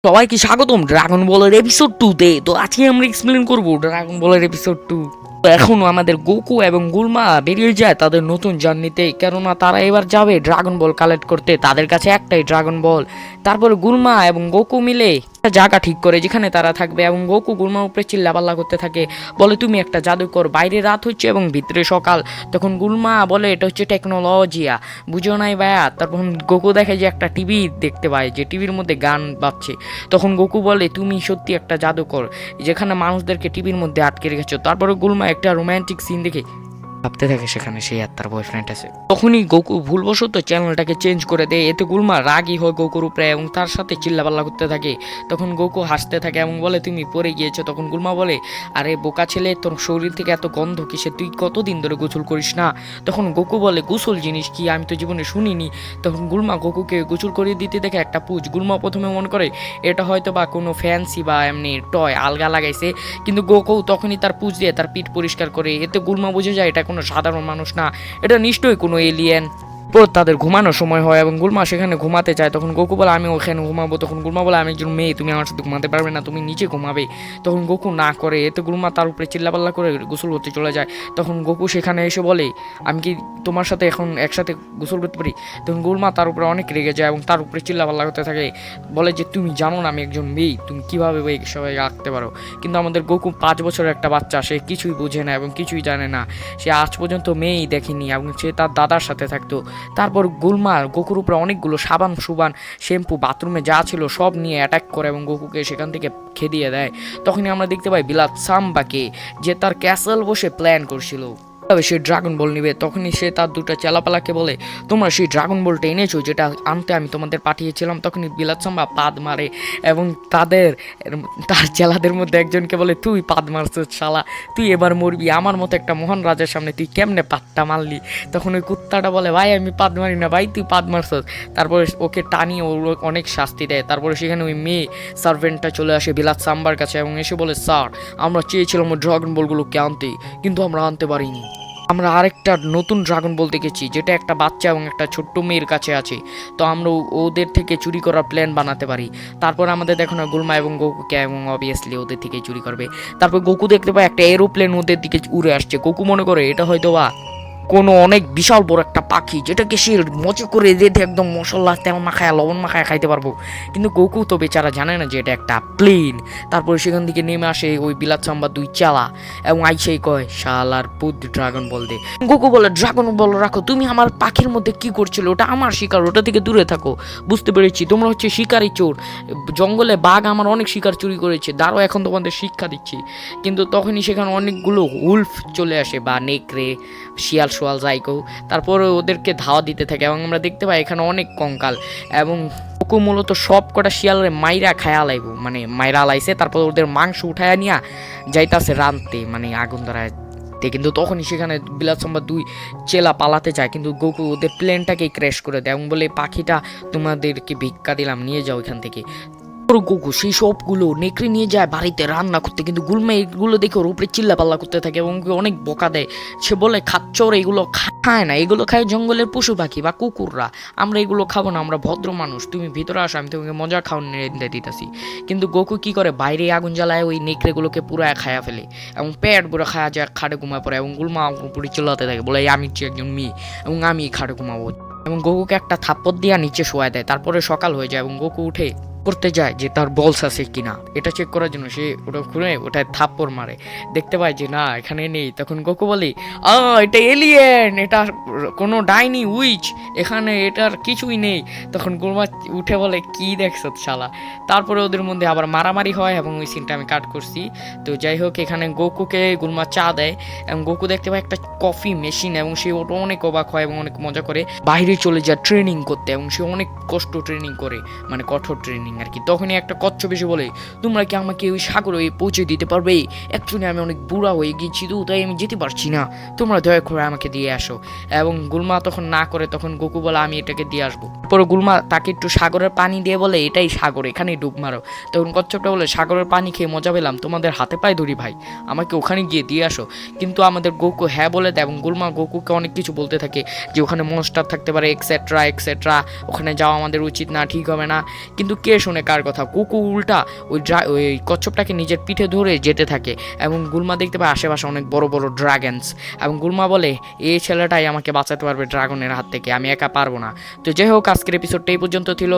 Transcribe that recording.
সবাইকে স্বাগতম ড্রাগন বলের এপিসোড 2 তে। তো আজকে আমরা এক্সপ্লেন করব ড্রাগন বলের এপিসোড 2। তো এখন আমাদের গোকু এবং গুলমা বেরিয়ে যায় তাদের নতুন জার্নিতে, কেননা তারা এবার যাবে ড্রাগন বল কালেক্ট করতে। তাদের কাছে একটাই ড্রাগন বল। তারপরে গুলমা এবং গোকু মিলে একটা জায়গা ঠিক করে যেখানে তারা থাকবে, এবং গোকু গুলমার উপরে চিল্লাপাল্লা করতে থাকে, বলে তুমি একটা জাদুকর, বাইরে রাত হচ্ছে এবং ভিতরে সকাল। তখন গুলমা বলে এটা হচ্ছে টেকনোলজিয়া, বুঝো নাই ভাইয়া। তারপর গোকু দেখে যে একটা টিভি দেখতে পায়, যে টিভির মধ্যে গান বাজছে। তখন গোকু বলে তুমি সত্যি একটা জাদুকর, যেখানে মানুষদেরকে টিভির মধ্যে আটকে রেখেছো। তারপরে গুলমা একটা রোমান্টিক সিন দেখে ভাবতে থাকে সেখানে সে আর তার বয়ফ্রেন্ড আছে। তখনই গোকু ভুলবশত চ্যানেলটাকে চেঞ্জ করে দেয়। এতে গুলমা রাগই হয় গোকুর উপরে এবং তার সাথে চিল্লাপাল্লা করতে থাকে। তখন গোকু হাসতে থাকে এবং বলে তুমি পড়ে গিয়েছো। তখন গুলমা বলে আরে বোকা ছেলে, তোর শরীর থেকে এত গন্ধ কিসে, তুই কতদিন ধরে গোসল করিস না? তখন গোকু বলে গোসল জিনিস কি, আমি তো জীবনে শুনিনি। তখন গুলমা গোকুকে গোসল করিয়ে দিতে দেখে একটা পুজ। গুলমা প্রথমে মনে করে এটা হয়তো বা কোনো ফ্যান্সি বা এমনি টয় আলগা লাগাইছে, কিন্তু গোকু তখনই তার পুজ দিয়ে তার পিঠ পরিষ্কার করে। এতে গুলমা বুঝে যায় এটা কোনো সাধারণ মানুষ না, এটা নিশ্চয়ই কোনো এলিয়েন। পর তাদের ঘুমানোর সময় হয় এবং গুলমা সেখানে ঘুমাতে চায়। তখন গোকু বলে আমি ওখানে ঘুমাবো। তখন গুলমা বলে আমি একজন মেয়ে, তুমি আমার সাথে ঘুমাতে পারবে না, তুমি নিচে ঘুমাবে। তখন গোকু না করে। এতে গুলমা তার উপরে চিল্লাপাল্লা করে গোসল করতে চলে যায়। তখন গোকু সেখানে এসে বলে আমি কি তোমার সাথে এখন একসাথে গোসল করতে পারি? তখন গুলমা তার উপরে অনেক রেগে যায় এবং তার উপরে চিল্লাপাল্লা করতে থাকে, বলে যে তুমি জানো না আমি একজন মেয়ে, তুমি কীভাবে সবাই আঁকতে পারো? কিন্তু আমাদের গোকু 5 বছরের একটা বাচ্চা, সে কিছুই বোঝে না এবং কিছুই জানে না। সে আজ পর্যন্ত মেয়েই দেখেনি এবং সে তার দাদার সাথে থাকতো। তারপর গুলমা গোকুর উপরে অনেকগুলো সাবান সুবান শ্যাম্পু বাথরুমে যা ছিল সব নিয়ে অ্যাটাক করে এবং গোকুকে সেখান থেকে খেদিয়ে দেয়। তখনই আমরা দেখতে পাই বিলাত সাম্বাকে, যে তার ক্যাসেল বসে প্ল্যান করছিল সে ড্রাগন বল নিবে। তখনই সে তার দুটো চেলাপালাকে বলে তোমরা সেই ড্রাগন বলটা এনেছো যেটা আনতে আমি তোমাদের পাঠিয়েছিলাম। তখনই বিলাত সাম্বা পাদ মারে এবং তার চেলাদের মধ্যে একজনকে বলে তুই পাদ মারছিস শালা, তুই এবার মরবি, আমার মতো একটা মহান রাজার সামনে তুই কেমনে পাদটা মারলি? তখন ওই কুত্তাটা বলে ভাই আমি পাদ মারি না ভাই, তুই পাদ মারছিস। তারপরে ওকে টানিয়ে ওর অনেক শাস্তি দেয়। তারপরে সেখানে ওই মেয়ে সার্ভেন্টটা চলে আসে বিলাত সাম্বার কাছে এবং এসে বলে স্যার আমরা চেয়েছিলাম ওই ড্রাগন বলগুলোকে আনতে, কিন্তু আমরা আনতে পারিনি। আমরা আরেকটা নতুন ড্রাগন বল দেখেছি যেটা একটা বাচ্চা এবং একটা ছোট্ট মেয়ের কাছে আছে, তো আমরা ওদের থেকে চুরি করার প্ল্যান বানাতে পারি। তারপর আমাদের দেখো না গুলমা এবং গোকুকে, এবং অবভিয়াসলি ওদের থেকে চুরি করবে। তারপর গোকু দেখতে পায় একটা এরোপ্লেন ওদের দিকে উড়ে আসছে। গোকু মনে করে এটা হয়তো বা কোনো অনেক বিশাল বড় একটা পাখি, যেটাকে সে মজা করে রেঁধে একদম মশলা তেল মাখায় লবণ মাখায় খাইতে পারবো। কিন্তু গোকু তো বেচারা জানে না যে এটা একটা প্লেন। তারপরে সেখান থেকে নেমে আসে ওই বিলাত সাম্বা দুই চালা এবং আইসেই কয় শালার পুত ড্রাগন বল দে। গোকু বলে ড্রাগন বল রাখো, তুমি আমার পাখির মধ্যে কি করছিল? ওটা আমার শিকার, ওটা থেকে দূরে থাকো। বুঝতে পেরেছি তোমরা হচ্ছে শিকারি চোর, জঙ্গলে বাঘ আমার অনেক শিকার চুরি করেছে, দাঁড়ো এখন তোমাদের শিক্ষা দিচ্ছি। কিন্তু তখনই সেখানে অনেকগুলো উলফ চলে আসে, বা নেকড়ে শিয়াল সোয়াল যাইকো। তারপরে ওদেরকে ধাওয়া দিতে থাকে এবং আমরা দেখতে পাই এখানে অনেক কঙ্কাল, এবং গোকু মূলত সব কটা শিয়ালের মাইরা খায়া লাইব, মানে মাইরা লাইছে। তারপর ওদের মাংস উঠায়া নিয়া যাইতাছে রানতে, মানে আগুন ধরায়। কিন্তু তখনই সেখানে বিলাত সাম্বা দুই চেলা পালাতে যায়, কিন্তু গোকু ওদের প্লেনটাকেই ক্র্যাশ করে দেয় এবং বলে পাখিটা তোমাদেরকে ভিক্ষা দিলাম, নিয়ে যাও এখান থেকে। গোকু সেই সবগুলো নেকড়ে নিয়ে যায় বাড়িতে রান্না করতে, কিন্তু গুলমা এগুলো দেখে ওর উপরে চিল্লাপাল্লা করতে থাকে এবং অনেক বকা দেয়। সে বলে খাচ্চর এগুলো খায় না, এগুলো খায় জঙ্গলের পশু পাখি বা কুকুররা, আমরা এগুলো খাবো না, আমরা ভদ্র মানুষ, তুমি ভিতরে আসো আমি তোমাকে মজা খাওয়ান নিয়ে দিতেছি। কিন্তু গোকু কি করে বাইরে আগুন জ্বালায় ওই নেকড়েগুলোকে পুরো খায়া ফেলে এবং পেট পুরো খায়া যায়, খাটে ঘুমায় পড়ে এবং গুলমা পুরি চিল্লাতে থাকে, বলে আমি হচ্ছে একজন মেয়ে এবং আমি খাটে ঘুমাবো। এবং গোকুকে একটা থাপ্পড় দিয়া নিচে শোয়া দেয়। তারপরে সকাল হয়ে যায় এবং গোকু উঠে করতে যায় যে তার বলস আছে কিনা এটা চেক করার জন্য। সে ওটা খুলে ওটায় থাপ্পড় মারে, দেখতে পায় যে না এখানে নেই। তখন গোকু বলে এটা এলিয়েন, এটা কোনো ডাইনি উইচ, এখানে এটার কিছুই নেই। তখন গুলমা উঠে বলে কি দেখছ শালা। তারপরে ওদের মধ্যে আবার মারামারি হয় এবং ওই সিনটা আমি কাট করছি। তো যাই হোক, এখানে গোকুকে গুলমা চা দেয় এবং গোকু দেখতে পায় একটা কফি মেশিন এবং সে ওটা অনেক অবাক হয় এবং অনেক মজা করে বাইরে চলে যায় ট্রেনিং করতে, এবং সে অনেক কষ্ট ট্রেনিং করে, মানে কঠোর ট্রেনিং আর কি। তখনই একটা কচ্ছপ এসে বলে তোমরা কি আমাকে ওই সাগরে পৌঁছে দিতে পারবে? অ্যাকচুয়ালি আমি অনেক বুড়া হয়ে গেছি তো, তাই আমি যেতে পারছি না, তোমরা দয়া করে আমাকে দিয়ে আসো। এবং গুলমা তখন না করে, তখন গোকু বলে আমি এটাকে দিয়ে আসবো। পরে গুলমা তাকে একটু সাগরের পানি দিয়ে বলে এটাই সাগর, এখানেই ডুব মারো। তখন কচ্ছপটা বলে সাগরের পানি খেয়ে মজা পেলাম, তোমাদের হাতে পায়ে ধরি ভাই, আমাকে ওখানে গিয়ে দিয়ে আসো। কিন্তু আমাদের গোকু হ্যাঁ বলে দেয় এবং গুলমা গোকুকে অনেক কিছু বলতে থাকে যে ওখানে মনস্টার থাকতে পারে এক্সেট্রা এক্সেট্রা, ওখানে যাওয়া আমাদের উচিত না, ঠিক হবে না। কিন্তু কে শুনে কার কথা, গোকু উল্টা ওই কচ্ছপটাকে নিজের পিঠে ধরে যেতে থাকে এবং গুলমা দেখতে পায় আশেপাশে অনেক বড় বড় ড্রাগনস এবং গুলমা বলে এই ছেলেটাই আমাকে বাঁচাতে পারবে ড্রাগনের হাত থেকে, আমি একা পারবো না। তো যাই হোক, আজকের এপিসোডটা এই পর্যন্ত ছিল।